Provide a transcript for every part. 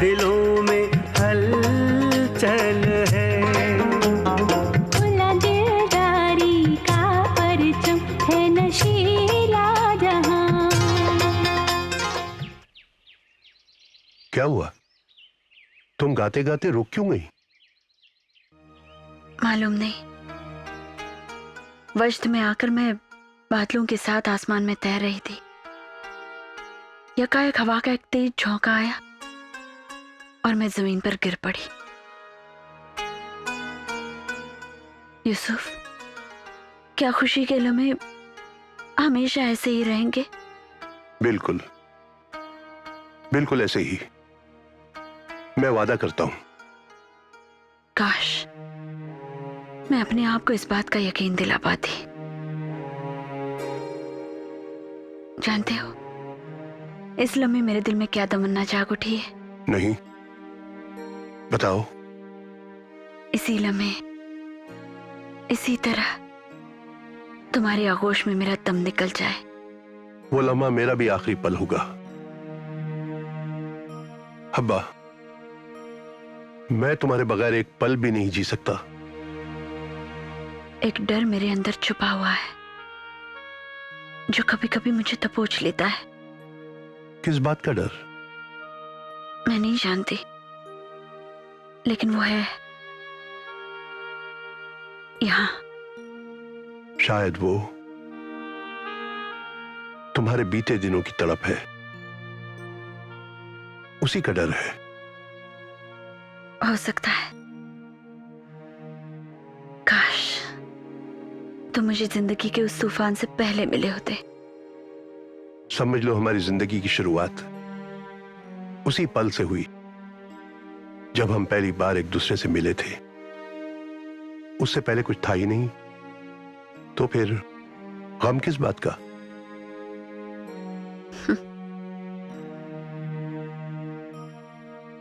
दिलों में हलचल है। खुला दिलदारी का परचम है नशीला जहां। क्या हुआ? तुम गाते गाते रुक क्यों गई? मालूम नहीं, वजद में आकर मैं बादलों के साथ आसमान में तैर रही थी। यकायक हवा का एक तेज झोंका आया और मैं जमीन पर गिर पड़ी। यूसुफ, क्या खुशी के लम्हे हमेशा ऐसे ही रहेंगे? बिल्कुल बिल्कुल ऐसे ही, मैं वादा करता हूं। काश मैं अपने आप को इस बात का यकीन दिला पाती। जानते हो, इस लम्हे मेरे दिल में क्या तमन्ना जाग उठी है? नहीं, बताओ। इसी लम्हे, इसी तरह तुम्हारी आगोश में मेरा दम निकल जाए। वो लम्हा मेरा भी आखिरी पल होगा। हब्बा, मैं तुम्हारे बगैर एक पल भी नहीं जी सकता। एक डर मेरे अंदर छुपा हुआ है जो कभी कभी मुझे दबोच लेता है। किस बात का डर? मैं नहीं जानती, लेकिन वो है यहाँ। शायद वो तुम्हारे बीते दिनों की तड़प है, उसी का डर है। हो सकता है। काश तुम मुझे जिंदगी के उस तूफान से पहले मिले होते। समझ लो, हमारी जिंदगी की शुरुआत उसी पल से हुई जब हम पहली बार एक दूसरे से मिले थे। उससे पहले कुछ था ही नहीं, तो फिर गम किस बात का?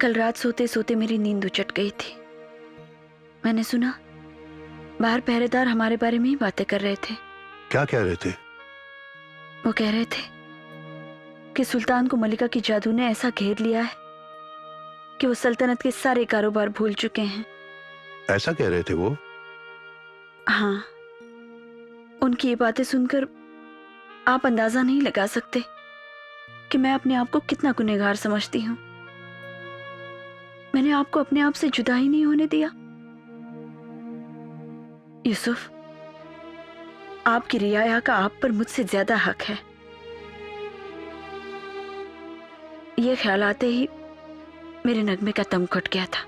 कल रात सोते सोते मेरी नींद उचट गई थी। मैंने सुना बाहर पहरेदार हमारे बारे में ही बातें कर रहे थे। क्या कह रहे थे? वो कह रहे थे कि सुल्तान को मलिका की जादू ने ऐसा घेर लिया है कि वो सल्तनत के सारे कारोबार भूल चुके हैं। ऐसा कह रहे थे वो? हाँ, उनकी ये बातें सुनकर आप अंदाजा नहीं लगा सकते कि मैं अपने आप को कितना गुनहगार समझती हूँ। मैंने आपको अपने आप से जुदा ही नहीं होने दिया। यूसुफ, आपकी रियाया का आप पर मुझसे ज्यादा हक है। ये ख्याल आते ही मेरे नगमे का दम घुट गया था।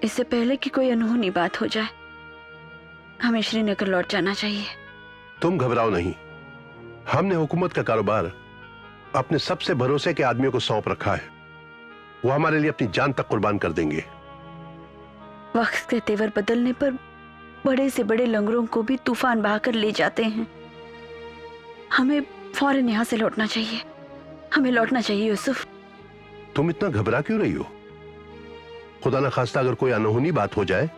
इससे पहले कि कोई अनहोनी बात हो जाए, हमें श्रीनगर लौट जाना चाहिए। तुम घबराओ नहीं, हमने हुकूमत का कारोबार अपने सबसे भरोसे के आदमियों को सौंप रखा है। वो हमारे लिए अपनी जान तक कुर्बान कर देंगे। वक्त के तेवर बदलने पर बड़े से बड़े लंगरों को भी तूफान बहाकर ले जाते हैं। हमें फौरन यहां से लौटना चाहिए। हमें लौटना चाहिए यूसुफ। तुम इतना घबरा क्यों रही हो? खुदा न खास्ता अगर कोई अनहोनी बात हो जाए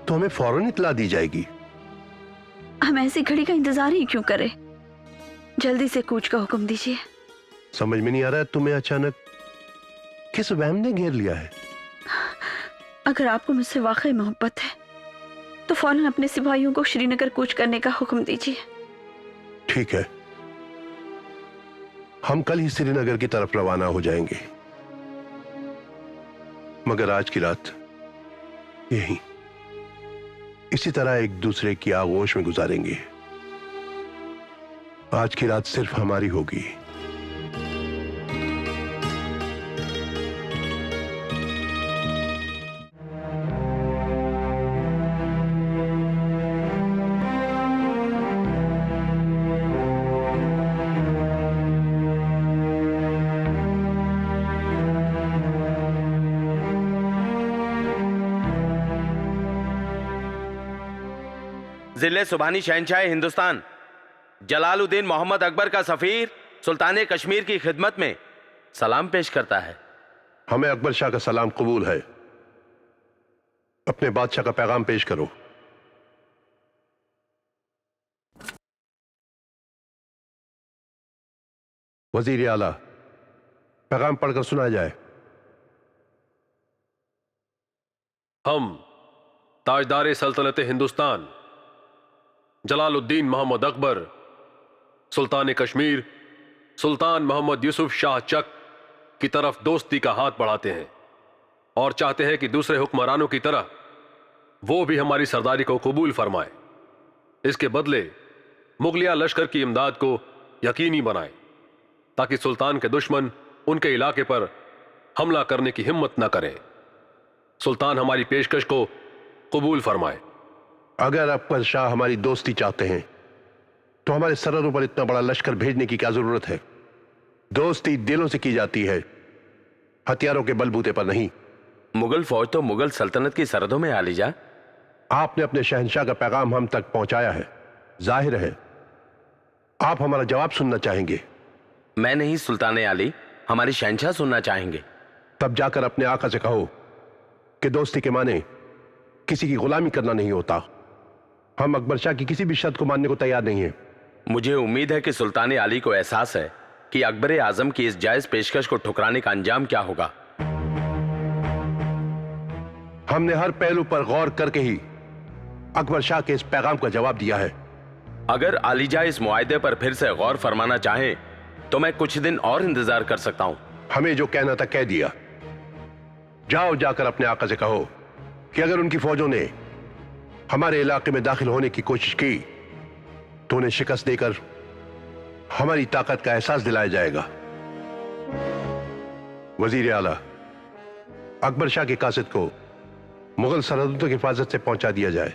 तो हमें फौरन इत्तला दी जाएगी। हम ऐसी घड़ी का इंतजार ही क्यों करें? जल्दी से कूच का हुक्म दीजिए। समझ में नहीं आ रहा है तुम्हें अचानक किस वहम ने घेर लिया है? अगर आपको मुझसे वाकई मोहब्बत है तो फौरन अपने सिपाहियों को श्रीनगर कूच करने का हुक्म दीजिए। ठीक है, हम कल ही श्रीनगर की तरफ रवाना हो जाएंगे, मगर आज की रात यहीं इसी तरह एक दूसरे की आगोश में गुजारेंगे। आज की रात सिर्फ हमारी होगी। जिले सुबानी शहनशाह हिंदुस्तान जलालुद्दीन मोहम्मद अकबर का सफीर सुल्तान कश्मीर की खिदमत में सलाम पेश करता है। हमें अकबर शाह का सलाम कबूल है। अपने बादशाह का पैगाम पेश करो। वजीर आला, पैगाम पढ़कर सुनाया जाए। हम ताजदार सल्तनत हिंदुस्तान जलालुद्दीन मोहम्मद अकबर सुल्तान कश्मीर सुल्तान मोहम्मद यूसुफ शाह चक की तरफ दोस्ती का हाथ बढ़ाते हैं और चाहते हैं कि दूसरे हुक्मरानों की तरह वो भी हमारी सरदारी को कबूल फरमाए। इसके बदले मुगलिया लश्कर की इमदाद को यकीनी बनाए ताकि सुल्तान के दुश्मन उनके इलाके पर हमला करने की हिम्मत न करें। सुल्तान हमारी पेशकश को कबूल फरमाए। अगर अकबर शाह हमारी दोस्ती चाहते हैं तो हमारे सरहदों पर इतना बड़ा लश्कर भेजने की क्या जरूरत है? दोस्ती दिलों से की जाती है, हथियारों के बलबूते पर नहीं। मुगल फौज तो मुगल सल्तनत की सरहदों में आ लीजा। आपने अपने शहंशाह का पैगाम हम तक पहुंचाया है, जाहिर है आप हमारा जवाब सुनना चाहेंगे। मैं नहीं, सुल्तान आली हमारी शहंशाह सुनना चाहेंगे। तब जाकर अपने आका से कहो कि दोस्ती के माने किसी की गुलामी करना नहीं होता। हम अकबर शाह की किसी भी शर्त को मानने को तैयार नहीं है। मुझे उम्मीद है कि सुल्तान आली को एहसास है कि अकबर आजम की इस जायज पेशकश को ठुकराने का अंजाम क्या होगा। हमने हर पहलू पर गौर करके ही अकबर शाह के इस पैगाम का जवाब दिया है। अगर आलीजा इस मुआहदे पर फिर से गौर फरमाना चाहे तो मैं कुछ दिन और इंतजार कर सकता हूं। हमें जो कहना था कह दिया। जाओ जाकर अपने आका से कहो कि अगर उनकी फौजों ने हमारे इलाके में दाखिल होने की कोशिश की तो उन्हें शिकस्त देकर हमारी ताकत का एहसास दिलाया जाएगा। वजीर आला, अकबर शाह के कासिद को मुगल सरहदों तक हिफाजत से पहुंचा दिया जाए।